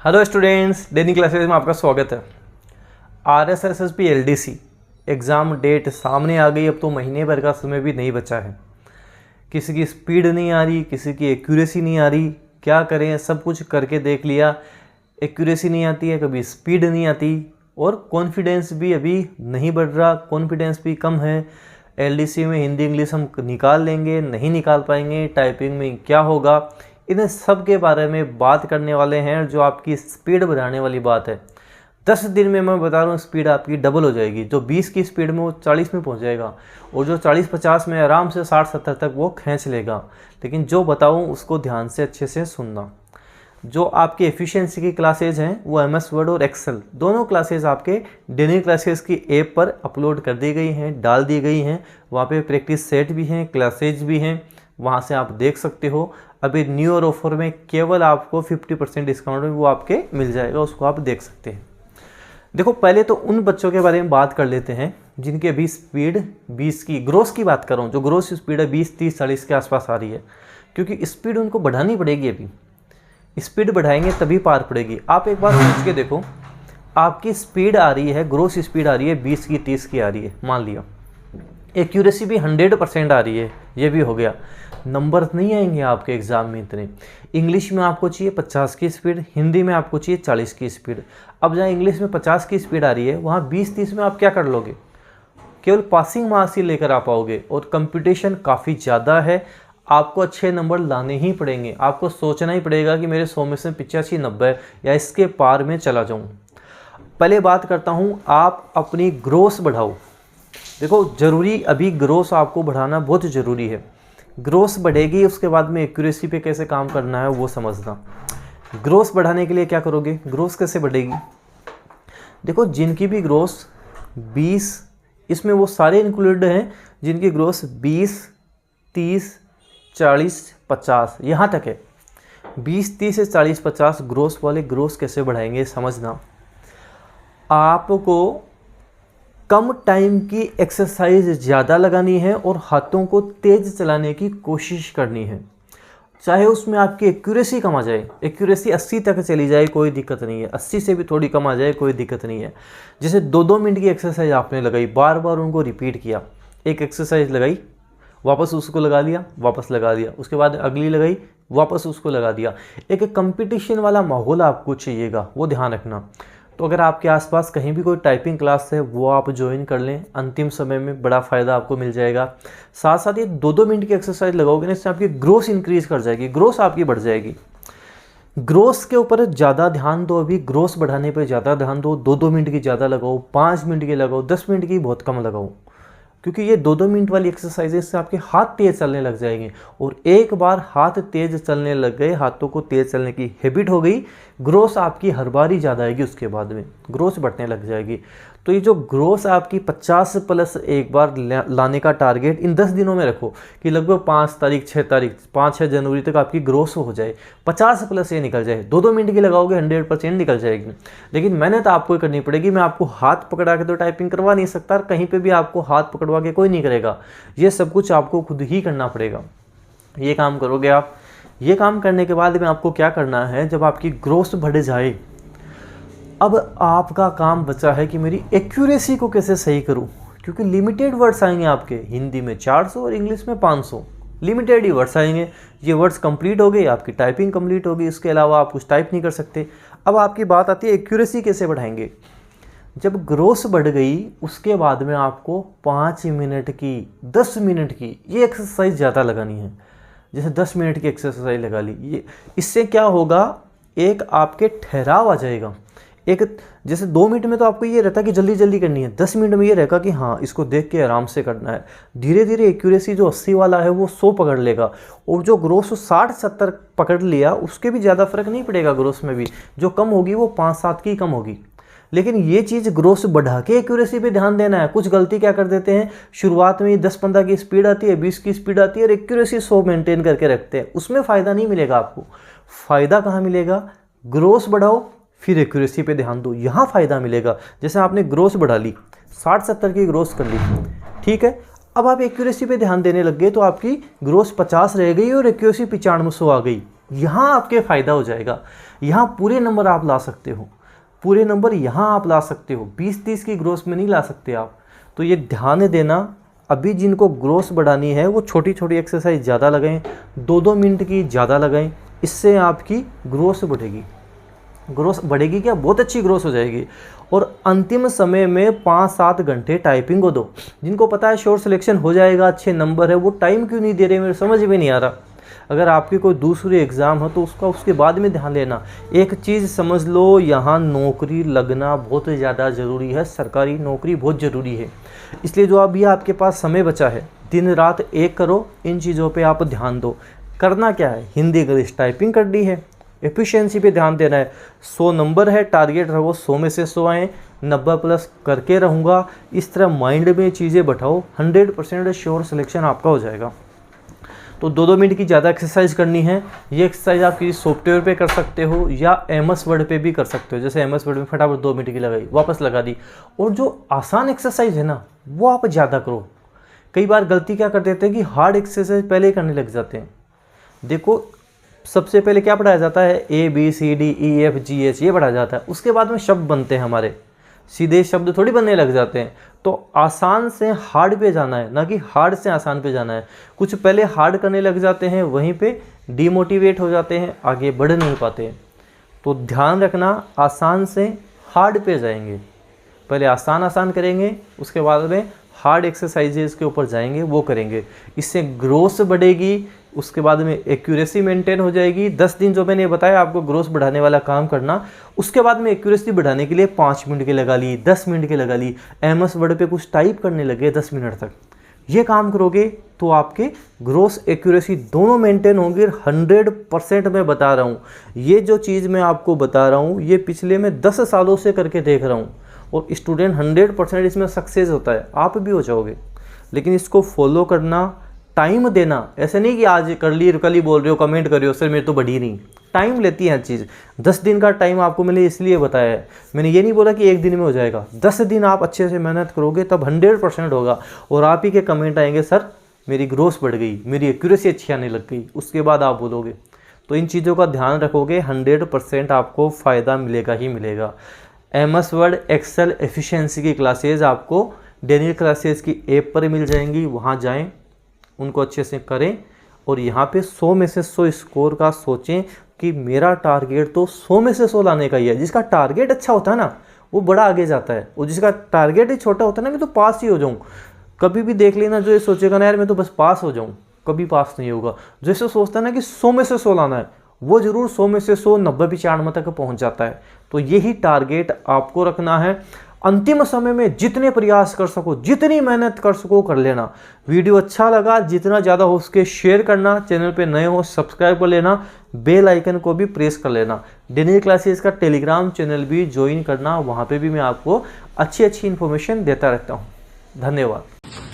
Hello students, daily classes में आपका स्वागत है। RSSB LDC एग्ज़ाम डेट सामने आ गई। अब तो महीने भर का समय भी नहीं बचा है। किसी की स्पीड नहीं आ रही, किसी की एक्यूरेसी नहीं आ रही। क्या करें, सब कुछ करके देख लिया, एक्यूरेसी नहीं आती है, कभी स्पीड नहीं आती और कॉन्फिडेंस भी अभी नहीं बढ़ रहा, कॉन्फिडेंस भी कम है। LDC में हिंदी इंग्लिश हम निकाल लेंगे, नहीं निकाल पाएंगे, टाइपिंग में क्या होगा, इन सब के बारे में बात करने वाले हैं। जो आपकी स्पीड बढ़ाने वाली बात है, 10 दिन में मैं बता रहा हूँ स्पीड आपकी डबल हो जाएगी। जो 20 की स्पीड में वो 40 में पहुँच जाएगा और जो 40-50 में आराम से 60-70 तक वो खींच लेगा। लेकिन जो बताऊँ उसको ध्यान से अच्छे से सुनना। जो आपकी एफिशिएंसी की क्लासेज हैं वो MS वर्ड और एक्सेल दोनों क्लासेज आपके डेली क्लासेस की ऐप पर अपलोड कर दी गई हैं, डाल दी गई हैं। वहाँ पे प्रैक्टिस सेट भी हैं, क्लासेज भी हैं, वहाँ से आप देख सकते हो। अभी न्यू ईयर ऑफर में केवल आपको 50% डिस्काउंट में वो आपके मिल जाएगा, उसको आप देख सकते हैं। देखो, पहले तो उन बच्चों के बारे में बात कर लेते हैं जिनकी अभी स्पीड 20 की ग्रोस की बात कर रहा हूँ। जो ग्रोस स्पीड है 20, 30, 40 के आसपास आ रही है, क्योंकि स्पीड उनको बढ़ानी पड़ेगी। अभी स्पीड बढ़ाएंगे तभी पार पड़ेगी। आप एक बार सोच के देखो, आपकी स्पीड आ रही है, ग्रोस स्पीड आ रही है 20 की, 30 की आ रही है, मान लिया। एक्यूरेसी भी 100% आ रही है, ये भी हो गया। नंबर नहीं आएंगे आपके एग्ज़ाम में इतने। इंग्लिश में आपको चाहिए 50 की स्पीड, हिंदी में आपको चाहिए 40 की स्पीड। अब जहाँ इंग्लिश में 50 की स्पीड आ रही है, वहाँ 20-30 में आप क्या कर लोगे? केवल पासिंग मार्क्स ही लेकर आ पाओगे और कंपटीशन काफ़ी ज़्यादा है। आपको अच्छे नंबर लाने ही पड़ेंगे। आपको सोचना ही पड़ेगा कि मेरे 100 में से 85-90 या इसके पार में चला जाऊँ। पहले बात करता हूँ, आप अपनी ग्रोस बढ़ाओ। देखो, ज़रूरी अभी ग्रोस आपको बढ़ाना बहुत ज़रूरी है। ग्रोस बढ़ेगी, उसके बाद में एक्यूरेसी पे कैसे काम करना है वो समझना। ग्रोस बढ़ाने के लिए क्या करोगे? ग्रोस कैसे बढ़ेगी? देखो, जिनकी भी ग्रोस 20, इसमें वो सारे इंक्लूडेड हैं जिनकी ग्रोस 20, 30, 40, 50 यहाँ तक है। 20, 30 से 40, 50 ग्रोस वाले ग्रोस कैसे बढ़ाएंगे समझना। आपको कम टाइम की एक्सरसाइज ज़्यादा लगानी है और हाथों को तेज़ चलाने की कोशिश करनी है। चाहे उसमें आपकी एक्यूरेसी कम आ जाए, एक्यूरेसी 80 तक चली जाए कोई दिक्कत नहीं है, 80 से भी थोड़ी कम आ जाए कोई दिक्कत नहीं है। जैसे 2-2 मिनट की एक्सरसाइज आपने लगाई, बार बार उनको रिपीट किया। एक एक्सरसाइज लगाई, वापस उसको लगा लिया, वापस लगा दिया, उसके बाद अगली लगाई, वापस उसको लगा दिया। एक कंपटीशन वाला माहौल आपको चाहिएगा, वो ध्यान रखना। तो अगर आपके आसपास कहीं भी कोई टाइपिंग क्लास है वो आप ज्वाइन कर लें, अंतिम समय में बड़ा फ़ायदा आपको मिल जाएगा। साथ साथ ये 2-2 मिनट की एक्सरसाइज लगाओगे ना, इससे आपकी ग्रोस इंक्रीज कर जाएगी, ग्रोस आपकी बढ़ जाएगी। ग्रोस के ऊपर ज़्यादा ध्यान दो, अभी ग्रोस बढ़ाने पर ज़्यादा ध्यान दो। 2-2 मिनट की ज़्यादा लगाओ, 5 मिनट की लगाओ, 10 मिनट की बहुत कम लगाओ, क्योंकि ये 2-2 मिनट वाली एक्सरसाइजेज से आपके हाथ तेज़ चलने लग जाएंगे। और एक बार हाथ तेज़ चलने लग गए, हाथों को तेज़ चलने की हैबिट हो गई, ग्रोस आपकी हर बार ही ज़्यादा आएगी, उसके बाद में ग्रोस बढ़ने लग जाएगी। तो ये जो ग्रोस आपकी 50+ एक बार लाने का टारगेट इन 10 दिनों में रखो कि लगभग 5 तारीख, 6 तारीख, 5-6 जनवरी तक आपकी ग्रोस हो जाए, 50+ ये निकल जाए। 2-2 मिनट की लगाओगे 100% निकल जाएगी। लेकिन मेहनत तो आपको करनी पड़ेगी। मैं आपको हाथ पकड़ा के तो टाइपिंग करवा नहीं सकता, कहीं पर भी आपको हाथ पकड़वा के कोई नहीं करेगा। ये सब कुछ आपको खुद ही करना पड़ेगा। ये काम करोगे आप। ये काम करने के बाद में आपको क्या करना है, जब आपकी ग्रोथ बढ़ जाए, अब आपका काम बचा है कि मेरी एक्यूरेसी को कैसे सही करूं, क्योंकि लिमिटेड वर्ड्स आएंगे आपके। हिंदी में 400 और इंग्लिश में 500, लिमिटेड ही वर्ड्स आएंगे। ये वर्ड्स कंप्लीट हो गए, आपकी टाइपिंग कंप्लीट होगी, इसके अलावा आप कुछ टाइप नहीं कर सकते। अब आपकी बात आती है एक्यूरेसी कैसे बढ़ाएंगे। जब ग्रोथ बढ़ गई, उसके बाद में आपको 5 मिनट की, 10 मिनट की ये एक्सरसाइज ज़्यादा लगानी है। जैसे 10 मिनट की एक्सरसाइज लगा ली, ये इससे क्या होगा, एक आपके ठहराव आ जाएगा। एक जैसे 2 मिनट में तो आपको ये रहता है कि जल्दी जल्दी करनी है, 10 मिनट में ये रहेगा कि हाँ, इसको देख के आराम से करना है। धीरे धीरे एक्यूरेसी जो 80 वाला है वो 100 पकड़ लेगा, और जो ग्रोथ 60-70 पकड़ लिया, उसके भी ज़्यादा फर्क नहीं पड़ेगा। ग्रोथ में भी जो कम होगी वो 5-7 की कम होगी। लेकिन ये चीज़ ग्रोथ बढ़ा के एक्यूरेसी पे ध्यान देना है। कुछ गलती क्या कर देते हैं, शुरुआत में 10-15 की स्पीड आती है, 20 की स्पीड आती है और एक्यूरेसी 100 मेंटेन करके रखते हैं। उसमें फ़ायदा नहीं मिलेगा आपको। फ़ायदा कहाँ मिलेगा? ग्रोथ बढ़ाओ फिर एक्यूरेसी पे ध्यान दो, यहाँ फ़ायदा मिलेगा। जैसे आपने ग्रोथ बढ़ा ली, 60-70 की ग्रोथ कर ली, ठीक है। अब आप एक्यूरेसी पे ध्यान देने लग गए तो आपकी ग्रोथ 50 रह गई और एक्यूरेसी 9500 आ गई। यहाँ आपके फ़ायदा हो जाएगा। यहाँ पूरे नंबर आप ला सकते हो, पूरे नंबर यहाँ आप ला सकते हो, 20-30 की ग्रोथ में नहीं ला सकते आप। तो ये ध्यान देना, अभी जिनको ग्रोथ बढ़ानी है वो छोटी छोटी एक्सरसाइज ज़्यादा लगाएं, 2-2 मिनट की ज़्यादा लगाएं, इससे आपकी ग्रोथ बढ़ेगी। ग्रोथ बढ़ेगी क्या, बहुत अच्छी ग्रोथ हो जाएगी। और अंतिम समय में 5-7 घंटे टाइपिंग को दो। जिनको पता है श्योर सिलेक्शन हो जाएगा, अच्छे नंबर है, वो टाइम क्यों नहीं दे रहे, मेरे समझ में नहीं आ रहा। अगर आपकी कोई दूसरी एग्ज़ाम हो तो उसके बाद में ध्यान देना। एक चीज़ समझ लो, यहाँ नौकरी लगना बहुत ज़्यादा ज़रूरी है, सरकारी नौकरी बहुत ज़रूरी है। इसलिए जो अभी आपके पास समय बचा है, दिन रात एक करो, इन चीज़ों पे आप ध्यान दो। करना क्या है, हिंदी इंग्लिश टाइपिंग करनी है, एफिशिएंसी पे ध्यान देना है। 100 नंबर है, टारगेट रहो 100 में से 100 आए, 90+ करके रहूँगा। इस तरह माइंड में चीज़ें बैठाओ, 100% श्योर सिलेक्शन आपका हो जाएगा। तो 2-2 मिनट की ज़्यादा एक्सरसाइज करनी है। ये एक्सरसाइज आप किसी सॉफ्टवेयर पे कर सकते हो या MS वर्ड पे भी कर सकते हो। जैसे MS वर्ड में फटाफट 2 मिनट की लगाई, वापस लगा दी। और जो आसान एक्सरसाइज है ना, वो आप ज़्यादा करो। कई बार गलती क्या कर देते हैं कि हार्ड एक्सरसाइज पहले ही करने लग जाते हैं। देखो, सबसे पहले क्या पढ़ाया जाता है, ABCDEFGH ये पढ़ाया जाता है। उसके बाद में शब्द बनते हैं हमारे, सीधे शब्द थोड़ी बनने लग जाते हैं। तो आसान से हार्ड पे जाना है, ना कि हार्ड से आसान पे जाना है। कुछ पहले हार्ड करने लग जाते हैं, वहीं पे डीमोटिवेट हो जाते हैं, आगे बढ़ नहीं पाते हैं। तो ध्यान रखना, आसान से हार्ड पे जाएंगे। पहले आसान करेंगे, उसके बाद में हार्ड एक्सरसाइजेज के ऊपर जाएंगे, वो करेंगे। इससे ग्रोथ बढ़ेगी, उसके बाद में एक्यूरेसी मेंटेन हो जाएगी। 10 दिन जो मैंने बताया आपको ग्रोथ बढ़ाने वाला काम करना, उसके बाद में एक्यूरेसी बढ़ाने के लिए 5 मिनट की लगा ली, 10 मिनट की लगा ली। MS वर्ड पे कुछ टाइप करने लगे 10 मिनट तक। ये काम करोगे तो आपके ग्रोथ एक्यूरेसी दोनों मेंटेन होंगे। 100% मैं बता रहा हूँ, ये जो चीज़ मैं आपको बता रहा हूँ, ये पिछले मैं 10 सालों से करके देख रहा हूँ। और स्टूडेंट 100% इसमें सक्सेस होता है, आप भी हो जाओगे। लेकिन इसको फॉलो करना, टाइम देना। ऐसे नहीं कि आज कर ली कल ही बोल रहे हो, कमेंट कर रहे हो सर मेरे तो बढ़ी नहीं। टाइम लेती है हर चीज़। 10 दिन का टाइम आपको मैंने इसलिए बताया है, मैंने ये नहीं बोला कि 1 दिन में हो जाएगा। 10 दिन आप अच्छे से मेहनत करोगे तब 100% होगा। और आप ही के कमेंट आएंगे, सर मेरी ग्रोथ बढ़ गई, मेरी एक्यूरेसी अच्छी आने लग गई, उसके बाद आप बोलोगे। तो इन चीज़ों का ध्यान रखोगे, 100% आपको फ़ायदा मिलेगा ही मिलेगा। MS वर्ड, एक्सेल, एफिशिएंसी की क्लासेज आपको डेनियल क्लासेज की ऐप पर मिल जाएंगी, वहाँ जाएं, उनको अच्छे से करें। और यहाँ पे 100 में से 100 स्कोर का सोचें कि मेरा टारगेट तो 100 में से 100 लाने का ही है। जिसका टारगेट अच्छा होता है ना, वो बड़ा आगे जाता है। और जिसका टारगेट ही छोटा होता है ना, मैं तो पास ही हो जाऊँ, कभी भी देख लेना, जो ये सोचेगा ना यार मैं तो बस पास हो जाऊँ, कभी पास नहीं होगा। जैसे सोचता है ना कि 100 में से 100 लाना है, वो जरूर 100 में से 100, 90-95 तक पहुँच जाता है। तो यही टारगेट आपको रखना है। अंतिम समय में जितने प्रयास कर सको, जितनी मेहनत कर सको कर लेना। वीडियो अच्छा लगा, जितना ज़्यादा हो उसके शेयर करना। चैनल पे नए हो सब्सक्राइब कर लेना, बेल आइकन को भी प्रेस कर लेना। डेनियल क्लासेस का टेलीग्राम चैनल भी ज्वाइन करना, वहाँ पे भी मैं आपको अच्छी इन्फॉर्मेशन देता रहता हूँ। धन्यवाद।